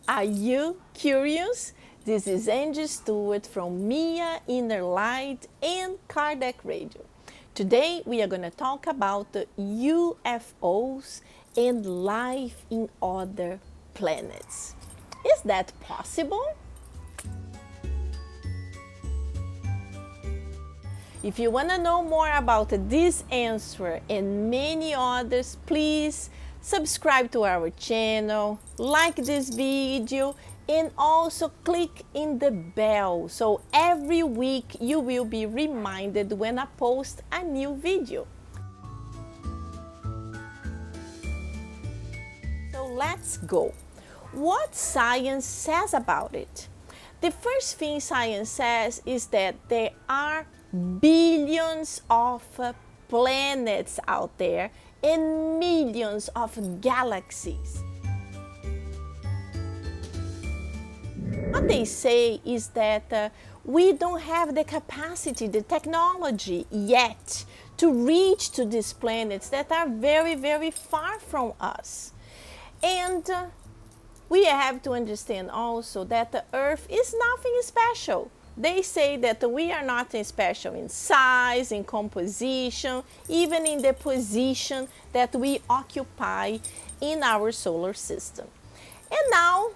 Are you curious? This is Angy Stewart from Mia, InnerLight, and Kardec Radio. Today we are going to talk about the UFOs and life in other planets. Is that possible? If you want to know more about this answer and many others, please subscribe to our channel, like this video, and also click in the bell so every week you will be reminded when I post a new video. So let's go. What science says about it? The first thing science says is that there are billions of planets out there and millions of galaxies. What they say is that we don't have the capacity, the technology yet to reach to these planets that are very, very far from us. And we have to understand also that the Earth is nothing special. They say that we are not special in size, in composition, even in the position that we occupy in our solar system. And now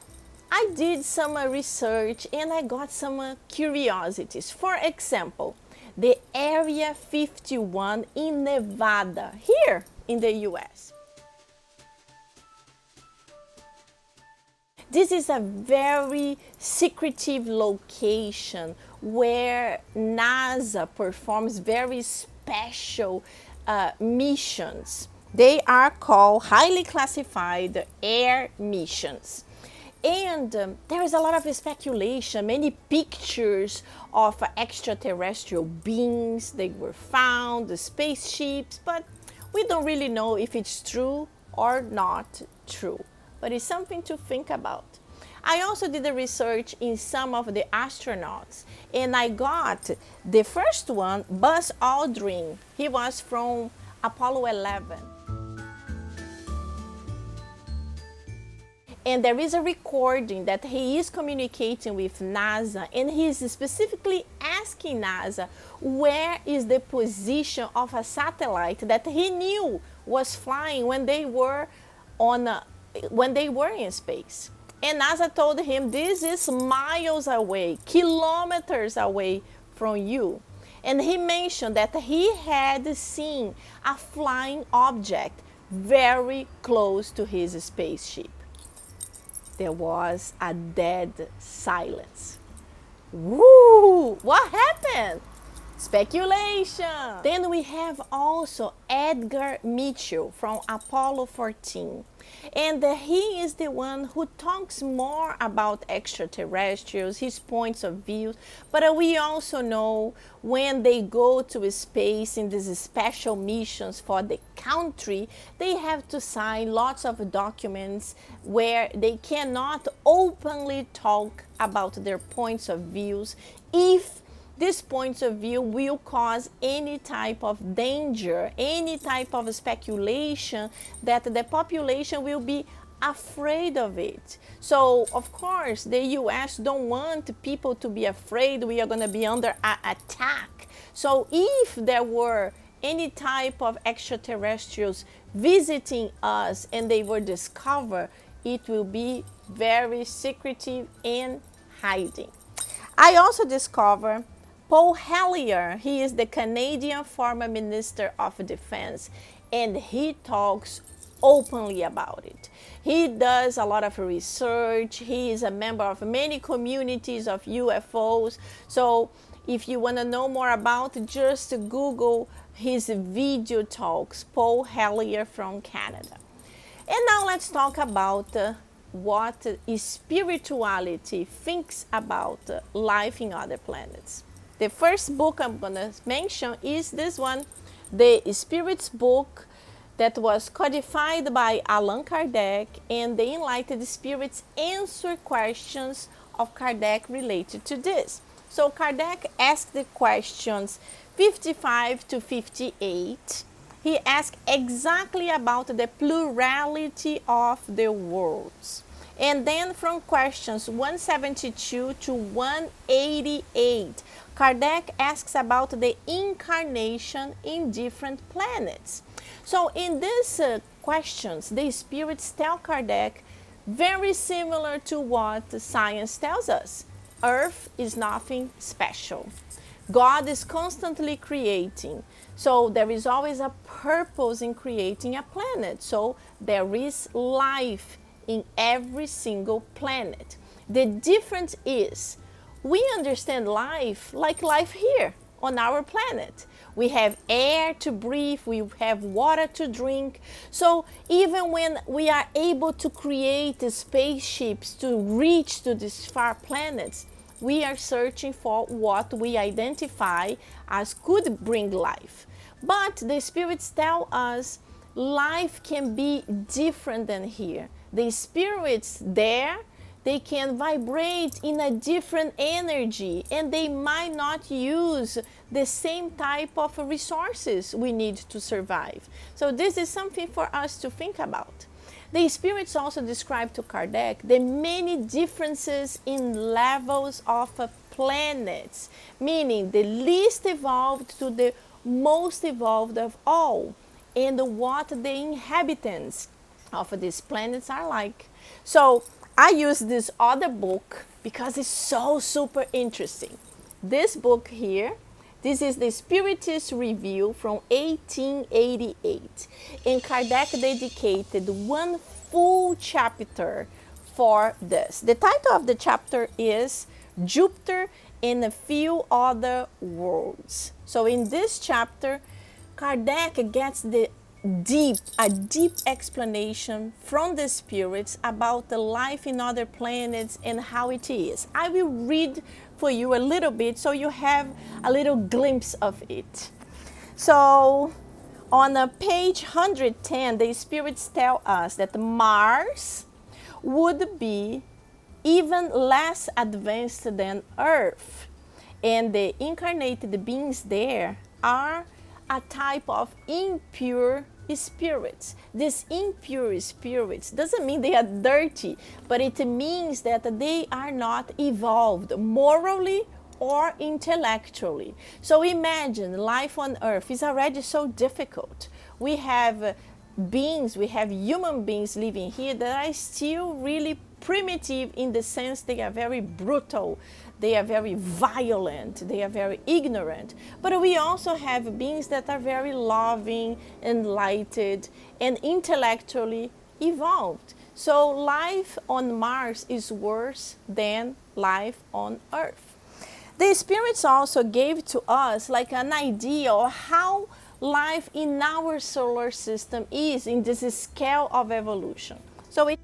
I did some research and I got some curiosities. For example, the Area 51 in Nevada, here in the US. This is a very secretive location where NASA performs very special missions. They are called highly classified air missions. And there is a lot of speculation, many pictures of extraterrestrial beings. They were found, the spaceships, but we don't really know if it's true or not true. But it's something to think about. I also did the research in some of the astronauts, and I got the first one, Buzz Aldrin. He was from Apollo 11. And there is a recording that he is communicating with NASA, and he is specifically asking NASA where is the position of a satellite that he knew was flying when they were in space. And NASA told him this is miles away, kilometers away from you. And he mentioned that he had seen a flying object very close to his spaceship. There was a dead silence. Woo! What happened? Speculation. Then we have also Edgar Mitchell from Apollo 14. And he is the one who talks more about extraterrestrials, his points of view. But we also know when they go to space in these special missions for the country, they have to sign lots of documents where they cannot openly talk about their points of views if these points of view will cause any type of danger, any type of speculation that the population will be afraid of it. So, of course, the US don't want people to be afraid we are going to be under attack. So, if there were any type of extraterrestrials visiting us and they were discovered, it will be very secretive and hiding. I also discovered Paul Hellyer. He is the Canadian former Minister of Defense, and he talks openly about it. He does a lot of research. He is a member of many communities of UFOs. So if you want to know more about it, just Google his video talks, Paul Hellyer from Canada. And now let's talk about what spirituality thinks about life in other planets. The first book I'm going to mention is this one, the Spirit's book that was codified by Allan Kardec, and the Enlightened Spirits answer questions of Kardec related to this. So Kardec asked the questions 55 to 58. He asked exactly about the plurality of the worlds. And then from questions 172 to 188, Kardec asks about the incarnation in different planets. So in these questions, the spirits tell Kardec very similar to what science tells us. Earth is nothing special. God is constantly creating. So there is always a purpose in creating a planet. So there is life in every single planet. The difference is we understand life like life here on our planet. We have air to breathe, we have water to drink. So even when we are able to create spaceships to reach to these far planets, we are searching for what we identify as could bring life. But the spirits tell us life can be different than here. The spirits there, they can vibrate in a different energy, and they might not use the same type of resources we need to survive. So this is something for us to think about. The spirits also describe to Kardec the many differences in levels of planets, meaning the least evolved to the most evolved of all, and what the inhabitants of these planets are like. So I use this other book because it's so super interesting. This book here, this is the Spiritist Review from 1888. And Kardec dedicated one full chapter for this. The title of the chapter is Jupiter and a Few Other Worlds. So in this chapter, Kardec gets a deep explanation from the spirits about the life in other planets and how it is. I will read for you a little bit so you have a little glimpse of it. So on page 110, the spirits tell us that Mars would be even less advanced than Earth, and the incarnated beings there are a type of impure spirits. These impure spirits doesn't mean they are dirty, but it means that they are not evolved morally or intellectually. So imagine life on Earth is already so difficult. We have beings, we have human beings living here that are still really primitive in the sense they are very brutal, they are very violent, they are very ignorant. But we also have beings that are very loving, enlightened, and intellectually evolved. So life on Mars is worse than life on Earth. The spirits also gave to us like an idea of how life in our solar system is in this scale of evolution. So it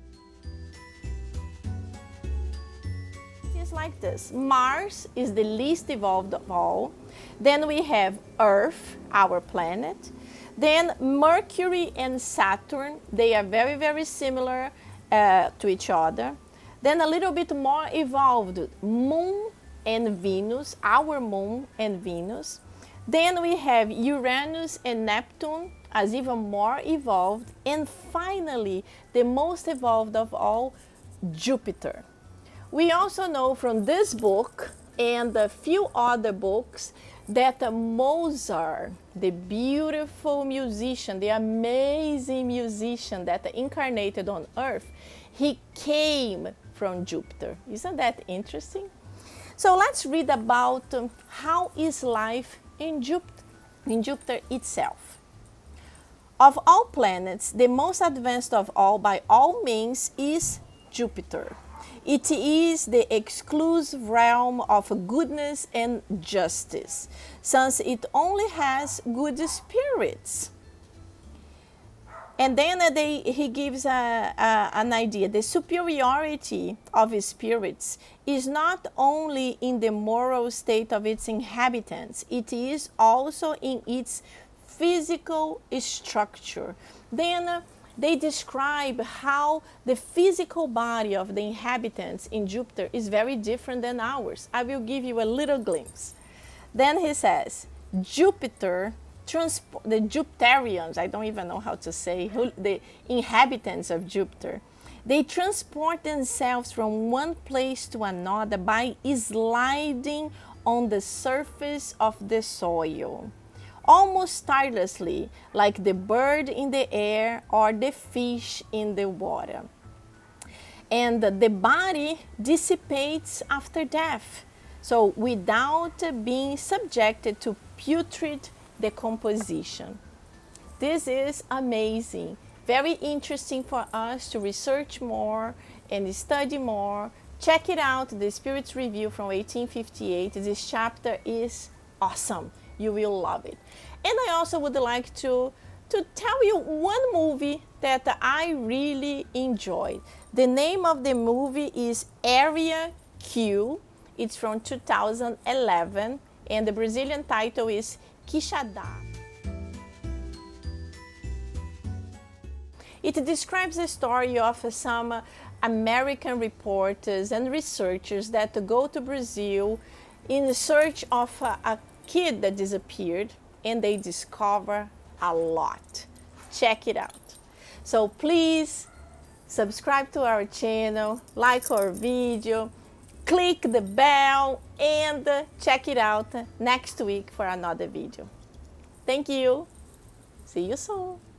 is like this. Mars is the least evolved of all. Then we have Earth, our planet. Then Mercury and Saturn, they are very, very similar to each other. Then a little bit more evolved, Moon and Venus, our Moon and Venus. Then we have Uranus and Neptune as even more evolved. And finally, the most evolved of all, Jupiter. We also know from this book and a few other books that Mozart, the beautiful musician, the amazing musician that incarnated on Earth, he came from Jupiter. Isn't that interesting? So let's read about how is life in Jupiter itself. Of all planets, the most advanced of all by all means is Jupiter. It is the exclusive realm of goodness and justice, since it only has good spirits. And then he gives an idea. The superiority of spirits is not only in the moral state of its inhabitants, it is also in its physical structure. Then they describe how the physical body of the inhabitants in Jupiter is very different than ours. I will give you a little glimpse. Then he says, Jupiter, the Jupiterians, I don't even know how to say, the inhabitants of Jupiter, They transport themselves from one place to another by sliding on the surface of the soil, almost tirelessly, like the bird in the air or the fish in the water. And the body dissipates after death, so without being subjected to putrid decomposition. This is amazing. Very interesting for us to research more and study more. Check it out, the Spirit's Review from 1858. This chapter is awesome. You will love it. And I also would like to tell you one movie that I really enjoyed. The name of the movie is Area Q. It's from 2011, and the Brazilian title is Quixadá. It describes the story of some American reporters and researchers that go to Brazil in search of a kid that disappeared, and they discover a lot. Check it out. So please subscribe to our channel, like our video, click the bell, and check it out next week for another video. Thank you. See you soon.